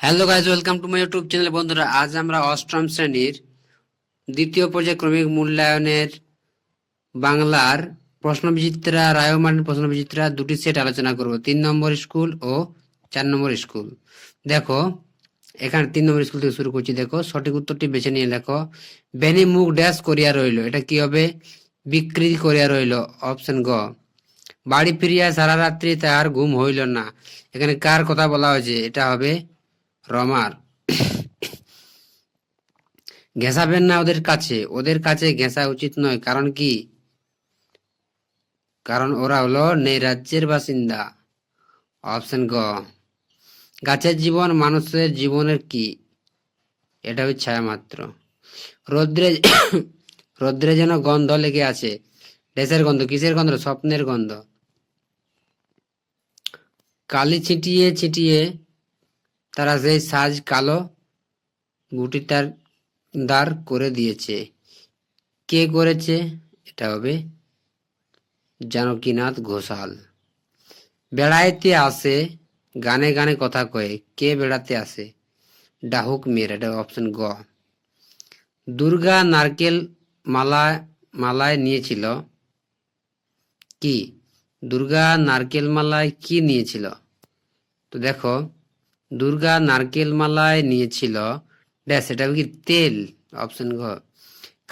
Hello guys, welcome to my YouTube channel. বন্ধুরা, আজ আমরা অষ্টম শ্রেণীর দ্বিতীয় পর্যায়ক্রমিক মূল্যায়নের বাংলার প্রশ্নবিচিত্রা, রায়মানের প্রশ্নবিচিত্রা দুটি সেট আলোচনা করব, 3 নম্বর স্কুল ও 4 নম্বর স্কুল। দেখো, এখানে 3 নম্বর স্কুল থেকে শুরু করছি। দেখো, সঠিক উত্তরটি বেছে নিয়ে লেখো। বেনি মুখ ড্যাশ করিয়া রইল, এটা কি হবে? বিকৃতি করিয়া রইল, অপশন গ। বাড়ি ফিরিয়া সারা রাত্রি তাহার ঘুম হইল না, এখানে কার কথা বলা হয়েছে? এটা হবে রমার। ঘেঁষাবেন না ওদের কাছে ঘেঁষা উচিত নয়, কারণ কি? কারণ ওরা হলো নৈরাজ্যের বাসিন্দা, অপশন গ। গাছের জীবন মানুষের জীবনের কি? এটা হচ্ছে ছায়া মাত্র। রৌদ্রে রৌদ্রে যেন গন্ধ লেগে আছে, দেশের গন্ধ, কিসের গন্ধ? স্বপ্নের গন্ধ। কালি ছিটিয়ে ছিটিয়ে তারা সেই সাজ কালো গুটি তার দাঁড় করে দিয়েছে, কে করেছে? এটা হবে জানকীনাথ ঘোষাল। বেড়াইতে আসে গানে গানে কথা কয়ে, কে বেড়াতে আসে? ডাহুক মির, এটা অপশন গ। দুর্গা নারকেল মালায় নিয়েছিল কি? দুর্গা নারকেল মালায় কি নিয়েছিল? তো দেখো, দুর্গা নারকেল মালায় নিয়েছিল ড্যাশ, এটা কি? তেল, অপশন ঘ।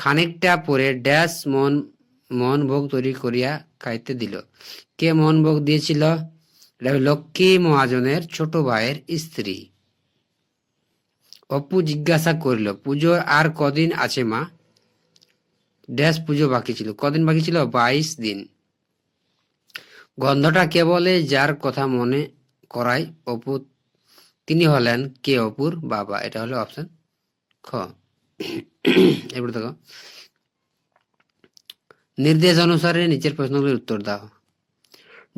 খানিকটা পরে ড্যাশ মোহনভোগ তৈরি করিয়া খাইতে দিল, কে মোহনভোগ দিয়েছিল? এটা লক্ষ্মী মহাজনের ছোট ভাইয়ের স্ত্রী। অপু জিজ্ঞাসা করিল, পুজোর আর কদিন আছে মা? ড্যাশ পুজো বাকি ছিল, কদিন বাকি ছিল? 22 দিন। গন্ধটা কে বলে? যার কথা মনে করায় অপু, তিনি হলেন কে? অপুর বাবা, এটা হলো অপশন খ। এবার দেখো, নির্দেশ অনুসারে নিচের প্রশ্নগুলির উত্তর দাও।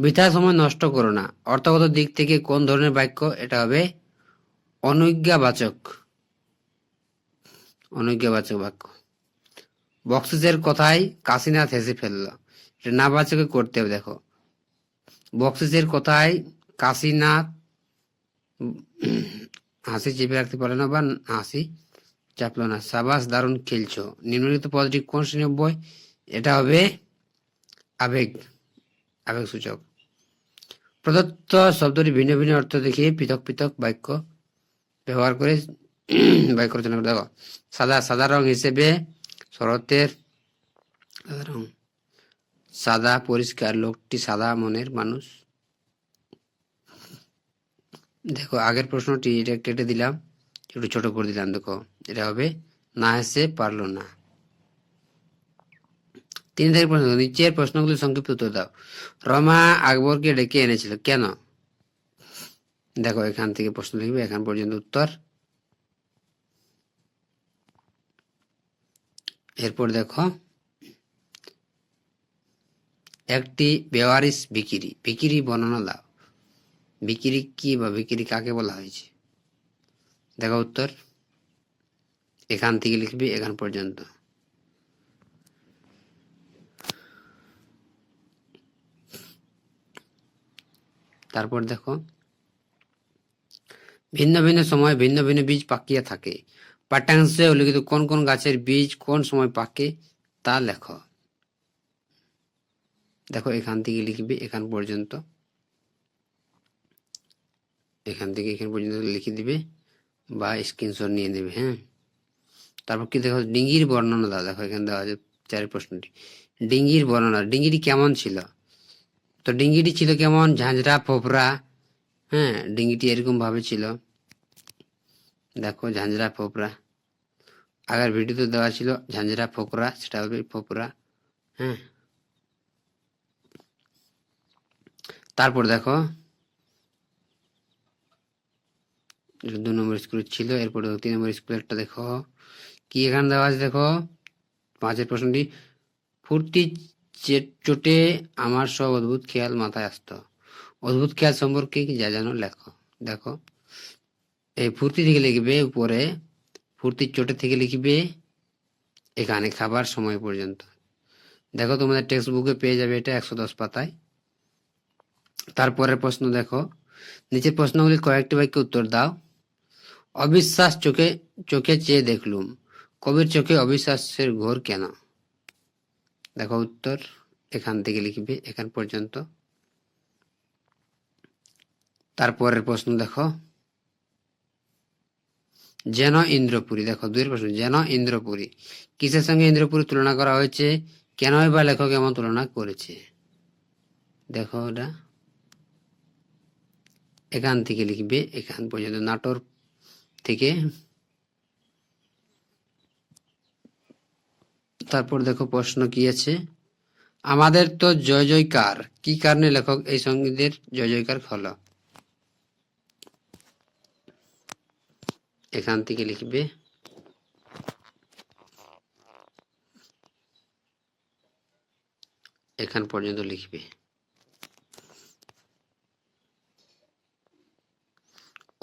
বৃথা সময় নষ্ট করো না, অর্থগত দিক থেকে কোন ধরনের বাক্য? এটা হবে অনুজ্ঞাবাচক বাক্য। বক্সিসের কথায় কাশীনাথ হেসে ফেলল, এটা না বাচকে করতে হবে। দেখো, বক্সিসের কথায় কাশীনাথ হাসি চেপে রাখতে পারে না বা হাসি চাপলো না। সাবাস, দারুণ খেলছো। নিম্নলিখিত পদটি কোন শ্রেণীর বই? এটা হবে আবেগ সূচক। প্রদত্ত শব্দটি ভিন্ন ভিন্ন অর্থ দেখিয়ে পৃথক পৃথক বাক্য ব্যবহার করে বাক্য রচনা করে। দেখো, সাদা রং হিসেবে শরতের রং। সাদা পরিষ্কার, লোকটি সাদা মনের মানুষ। দেখো, আগের প্রশ্নটি এটা কেটে দিলাম, একটু ছোট করে দিলাম। দেখো, এটা হবে না হেসে পারলো না। 3 থেকে প্রশ্ন, নিচের প্রশ্নগুলি সংক্ষিপ্ত উত্তর দাও। রমা আকবরকে ডেকে এনেছিল কেন? দেখো, এখান থেকে প্রশ্ন লিখবে, এখান পর্যন্ত উত্তর। এরপর দেখো, একটি বেওয়ারিশ ভিখিরি বর্ণনা দাও। ভিখিরি কি বা ভিখিরি কাকে বলা হয়েছে? দেখো উত্তর, এখান থেকে লিখবে এখান পর্যন্ত। তারপর দেখো, ভিন্ন ভিন্ন সময় ভিন্ন ভিন্ন বীজ পাকিয়া থাকে, পাঠ্যাংশে উল্লিখিত কোন কোন গাছের বীজ কোন সময় পাকে তা লেখো। দেখো, এখান থেকে লিখবে এখান পর্যন্ত, এখান থেকে এখান পর্যন্ত লিখে দিবে বা স্ক্রিনশট নিয়ে নেবে। হ্যাঁ, তারপর কি দেখো, ডিঙ্গির বর্ণনা দাও। দেখো, এখানে দেওয়া আছে 4 প্রশ্নটি। ডিঙ্গির বর্ণনা, ডিঙ্গিটি কেমন ছিল? তো ডিঙ্গিটি ছিল কেমন? ঝাঁঝরা ফোফরা। হ্যাঁ, ডিঙ্গিটি এরকম ভাবে ছিল। দেখো, ঝাঁঝরা ফোফরা। আগের ভিডিওতে দেওয়া ছিল ঝাঁঝরা ফোকরা, সেটা হবে ফোকরা। হ্যাঁ, তারপর দেখো, 2 নম্বর স্কুল ছিল। এরপর 3 নম্বর স্কুলেরটা দেখো কি এখানে দেওয়া আছে। দেখো, 5 প্রশ্নটি, ফুর্তি চোটে আমার সব অদ্ভুত খেয়াল মাথায় আসতো। অদ্ভুত খেয়াল সম্পর্কে কি যা জানো লেখো। দেখো, এই ফুর্তি থেকে লিখবে উপরে, ফুর্তির চোটে থেকে লিখবে এখানে খাবার সময় পর্যন্ত। দেখো, তোমাদের টেক্সট বুকে পেয়ে যাবে এটা 110 পাতায়। তারপরের প্রশ্ন দেখো, নিচের প্রশ্নগুলি কয়েকটি বাক্যে উত্তর দাও। অবিশ্বাস চোখে চোখে চেয়ে দেখলুম, কবির চোখে অবিশ্বাসের ঘোর কেন? দেখো উত্তর এখান থেকে লিখবে এখান পর্যন্ত। তারপরের প্রশ্ন দেখো, যেন ইন্দ্রপুরী। দেখো দুই প্রশ্ন, যেন ইন্দ্রপুরী কিসের সঙ্গে ইন্দ্রপুরী তুলনা করা হয়েছে, কেনই বা লেখক এমন তুলনা করেছে? দেখো ওটা এখান থেকে লিখবে এখান পর্যন্ত, নাটোর থেকে। তারপর দেখো প্রশ্ন কি আছে, আমাদের তো জয় জয়কার, কি কারণে লেখক এই সঙ্গীতের জয় জয়কার হলো? এখান থেকে লিখবে এখান পর্যন্ত লিখবে।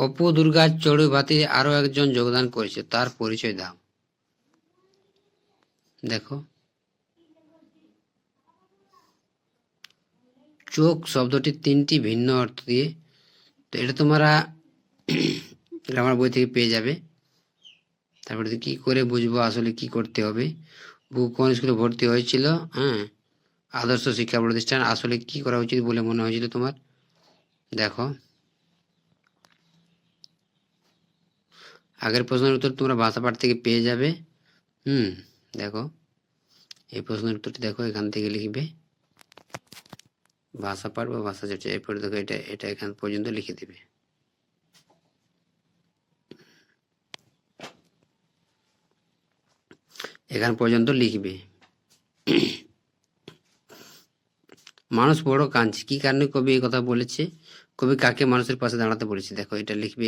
অপু দুর্গা চড়ুইভাতি আরো একজন যোগদান করেছে, তার পরিচয় দাও। দেখো চোখ শব্দটি তিনটি ভিন্ন অর্থ দিয়ে, তো এটা তোমরা গ্রামার বই থেকে পেয়ে যাবে। তারপরে কি করে বুঝবো আসলে কি করতে হবে, কোন স্কুলে ভর্তি হয়েছিল, হ্যাঁ আদর্শ শিক্ষা প্রতিষ্ঠান, আসলে কি করা উচিত বলে মনে হয়েছিল তোমার? দেখো আগের প্রশ্নের উত্তর তোমরা ভাষা পাঠ থেকে পেয়ে যাবে। দেখো এই প্রশ্নের উত্তরটি দেখো এখান থেকে লিখবে ভাষা পাঠ বা ভাষা চর্চা, এরপরে দেখো এটা এটা এখান পর্যন্ত লিখে দিবে। এখান পর্যন্ত লিখবে। মানুষ বড় কাঁদছে, কি কারণে কবি এই কথা বলেছে, কবি কাকে মানুষের পাশে দাঁড়াতে বলেছে? দেখো এটা লিখবে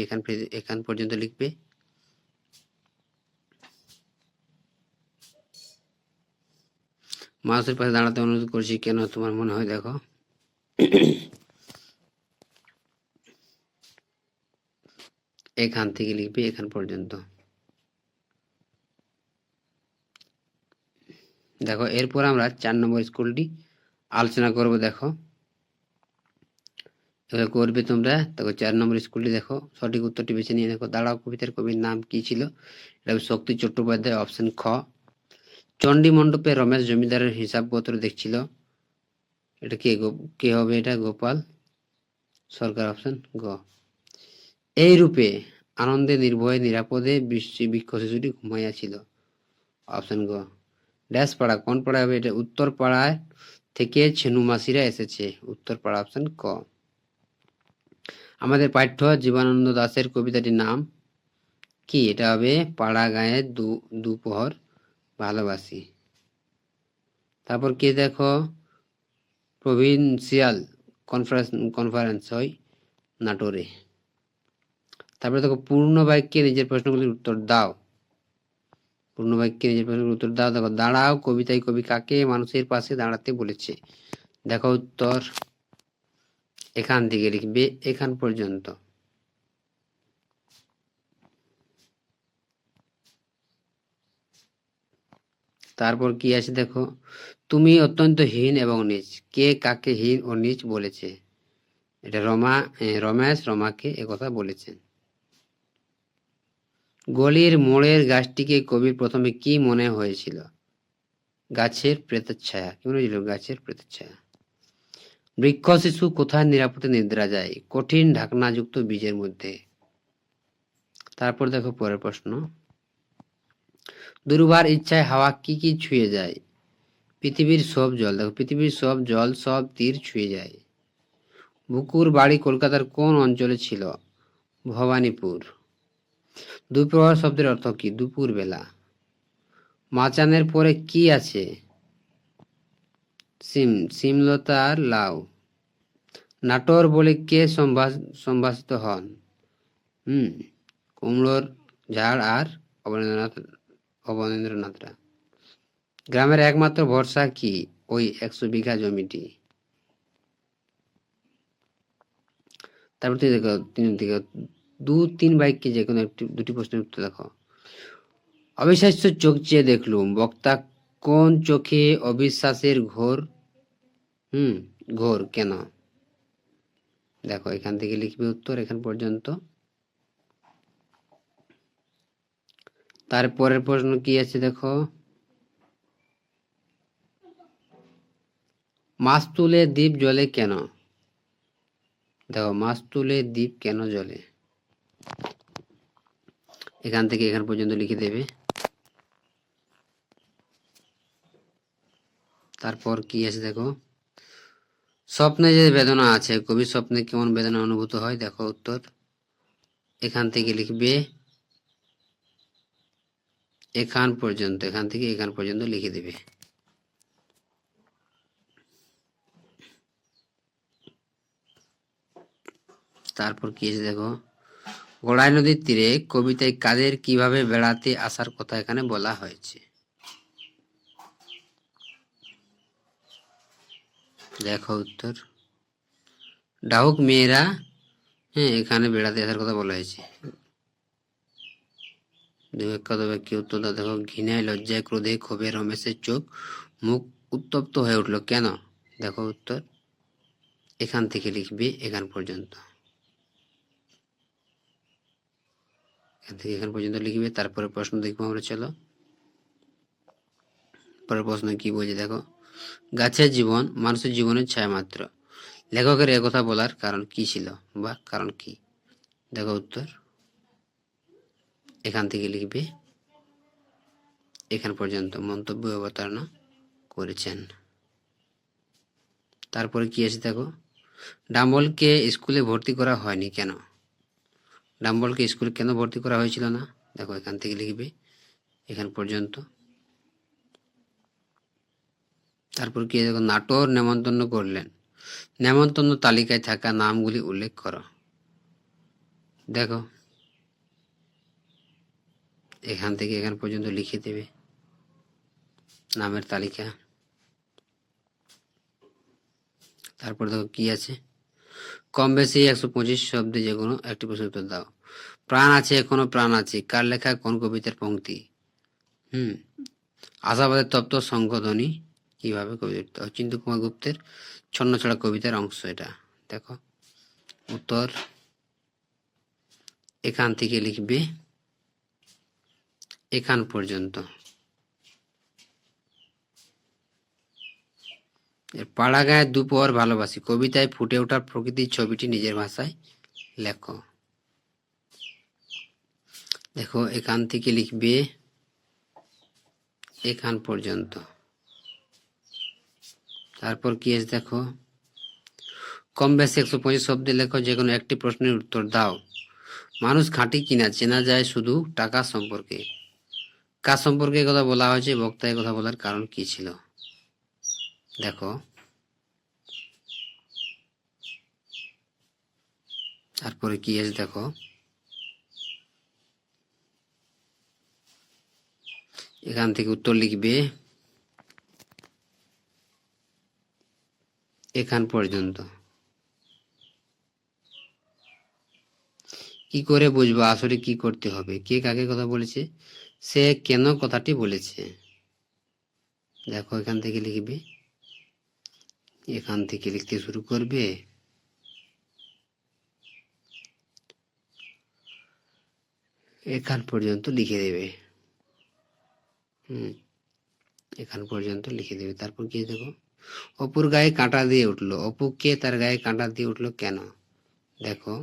এখান পর্যন্ত লিখবে। মানুষের পাশে দাঁড়াতে অনুরোধ করছি কেন তোমার মনে হয়? দেখো এখান থেকে লিখবে এখান পর্যন্ত। দেখো এরপর আমরা 4 নম্বর স্কুলটি আলোচনা করব। দেখো এবার করবে তোমরা। দেখো 4 নম্বর স্কুলটি দেখো, সঠিক উত্তরটি বেছে নিয়ে দেখো, দাঁড়াও কবিতার কবির নাম কি ছিল? এটা শক্তি চট্টোপাধ্যায়, অপশন খ। চণ্ডী মণ্ডপে রমেশ জমিদারের হিসাবপত্র দেখছিল, এটা কে হবে? এটা গোপাল সরকার, অপশন গ। এই রূপে আনন্দে নির্ভয়ে নিরাপদে বৃক্ষ শিশুটি ঘুমাইয়াছিল, অপশন গ। ড্যাশ পাড়া, কোন পাড়া হবে? এটা উত্তর পাড়ায় থেকে ছেনু মাসিরা এসেছে, উত্তর পাড়া, অপশন ক। আমাদের পাঠ্য জীবনানন্দ দাশের কবিতাটির নাম কি? এটা হবে পাড়া গায়ে দুপহর ভালোবাসি। তারপর কি দেখো, প্রভিন্সিয়াল কনফারেন্স হয় নাটোরে। তারপরে দেখো পূর্ণ বাক্যে নিজের প্রশ্নগুলির উত্তর দাও। পূর্ণ বাক্যে নিজের প্রশ্নগুলির উত্তর দাও। দেখো দাঁড়াও কবিতায় কবি কাকে মানুষের পাশে দাঁড়াতে বলেছে? দেখো উত্তর এখান থেকে লিখবে এখান পর্যন্ত। তারপর কি আছে দেখো, তুমি অত্যন্ত হীন এবং নীচ, কে কাকে হীন ও নীচ বলেছে? এটা রমেশ রমাকে একথা বলেছেন। গলির মোড়ের গাছটিকে কবির প্রথমে কি মনে হয়েছিল? গাছের প্রেতচ্ছায়া। কি মনে হয়েছিল? গাছের প্রেতচ্ছায়া। বৃক্ষ শিশু কোথায় নিরাপদে নিদ্রা যায়? কঠিন ঢাকনাযুক্ত বীজের মধ্যে। তারপর দেখো পরের প্রশ্ন, দুর্বার ইচ্ছায় হাওয়া কি কি ছুঁয়ে যায়? পৃথিবীর সব জল। দেখো পৃথিবীর সব জল সব তীর ছুঁয়ে যায়। বুকুর বাড়ি কলকাতার কোন অঞ্চলে ছিল? ভবানীপুর। দুপুর শব্দের অর্থ কি? দুপুর বেলা। মাচানের পরে কি আছে? সিমলতা আর লাউ। নাটোর বলে কে সম্ভাষিত হন? কুমড়োর ঝাড় আর অবনীন্দ্রনাথরা। গ্রামের একমাত্র ভরসা কি? ওই 100 বিঘা জমিটি। তারপর দেখো দেখো 2-3 বাক্যে যে কোনো দুটি প্রশ্নের উত্তর দেখো। অবিশ্বাস্য চোখ চেয়ে দেখলুম, বক্তা কোন চোখে অবিশ্বাসের ঘোর ঘোর কেন? দেখো এখান থেকে লিখবে উত্তর এখান পর্যন্ত। তারপরের প্রশ্ন কি আছে দেখো, মাছ তুলে দ্বীপ জ্বলে কেন? দেখো, মাছ তুলে দ্বীপ কেন জ্বলে, এখান থেকে এখান পর্যন্ত লিখে দেবে। তারপর কি আছে দেখো, স্বপ্নে যে বেদনা আছে, কবি স্বপ্নে কেমন বেদনা অনুভূত হয়, দেখো উত্তর এখান থেকে লিখবে, এখান পর্যন্ত, এখান থেকে এখান পর্যন্ত লিখে দেবে। তারপর কি আছে দেখো, গড়াই নদীর তীরে কবিতায় কাদের কিভাবে বেড়াতে আসার কথা এখানে বলা হয়েছে, দেখো উত্তর ডাহুক মেয়েরা, হ্যাঁ এখানে বেড়াতে আসার কথা বলা হয়েছে। কি উত্তর দাও দেখো, ঘৃণায় লজ্জায় ক্রোধে ক্ষোভে রমেশের চোখ মুখ উত্তপ্ত হয়ে উঠলো কেন, দেখো উত্তর এখান থেকে লিখবে এখান পর্যন্ত, এখান থেকে এখান পর্যন্ত লিখবে। তারপরে প্রশ্ন দেখবো আমরা, চলো পরের প্রশ্ন কি বলছে দেখো, গাছের জীবন মানুষের জীবনের ছায়া মাত্র, লেখকের একথা বলার কারণ কি ছিল বা কারণ কি, দেখো উত্তর এখান থেকে লিখবে এখান পর্যন্ত মন্তব্য অবতারণা করেছেন। তারপরে কি আছে দেখো, ডাম্বলকে স্কুলে ভর্তি করা হয়নি কেন, ডাম্বলকে স্কুলে কেন ভর্তি করা হয়েছিল না, দেখো এখান থেকে লিখবে এখান পর্যন্ত। তারপর কি দেখো, নাটোর নেমন্তন্ন করলেন, নেমন্তন্ন তালিকায় থাকা নামগুলি উল্লেখ করো, দেখো এখান থেকে এখান পর্যন্ত লিখে দেবে নামের তালিকা। তারপর দেখো কি আছে, কম বেশি 125 শব্দে যে কোনো একটি প্রশ্ন উত্তর দাও, প্রাণ আছে এখনো প্রাণ আছে কার লেখা কোন কবিতার পংক্তি, আশাবাদের তপ্ত সংঘধ্বনি কিভাবে কবিতা, চিন্তু কুমার গুপ্তের ছন্নছাড়া কবিতার অংশ এটা, দেখো উত্তর এখান থেকে লিখবে এখান পর্যন্ত। পাড়া গায়ে দুপর ভালোবাসি কবিতায় ফুটে ওঠার প্রকৃতির ছবিটি নিজের ভাষায় লেখো, দেখো এখান থেকে লিখবে এখান পর্যন্ত। তারপর কি আছে দেখো, কম বেশি 125 শব্দে লেখো যে কোনো একটি প্রশ্নের উত্তর দাও, মানুষ খাঁটি কিনা চেনা যায় শুধু টাকা সম্পর্কে, কার সম্পর্কে কথা বলা হয়েছে, বক্তায় কথা বলার কারণ কি ছিল, দেখো তারপরে কি আছে দেখো, এখান থেকে উত্তর লিখবে এখান পর্যন্ত। কি করে বুঝবো আসলে কি করতে হবে, কে কাকে কথা বলেছে, সে কেন কথাটি বলেছে, দেখো এখান থেকে লিখবে এখান থেকে লিখতে শুরু করবে, এখান পর্যন্ত লিখে দেবে, এখান পর্যন্ত লিখে দেবে। তারপর কি দেখো, অপুর গায়ে কাঁটা দিয়ে উঠলো, অপুকে তার গায়ে কাঁটা দিয়ে উঠলো কেন, দেখো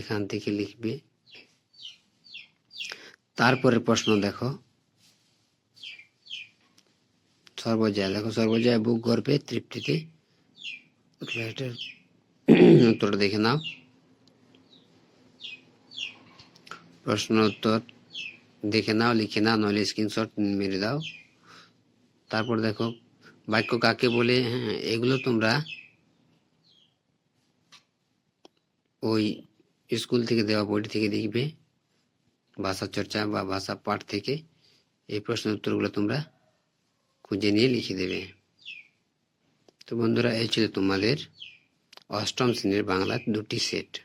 এখান থেকে লিখবে। তারপরে প্রশ্ন দেখো, সর্বজয়া, দেখো সর্বজয়া বুক গর্ভে তৃপ্তিতে উত্তরটা দেখে নাও, প্রশ্ন উত্তর দেখে নাও, লিখে নাও, নইলে স্ক্রিনশট মেরে দাও। তারপর দেখো বাক্য কাকে বলে, হ্যাঁ এগুলো তোমরা ওই স্কুল থেকে দেওয়া বইটি থেকে দেখবে, ভাষা চর্চা বা ভাষা পাঠ থেকে এই প্রশ্নের উত্তরগুলো তোমরা খুঁজে নিয়ে লিখে দেবে। তো বন্ধুরা, এই ছিল তোমাদের অষ্টম শ্রেণীর বাংলার 2টি সেট।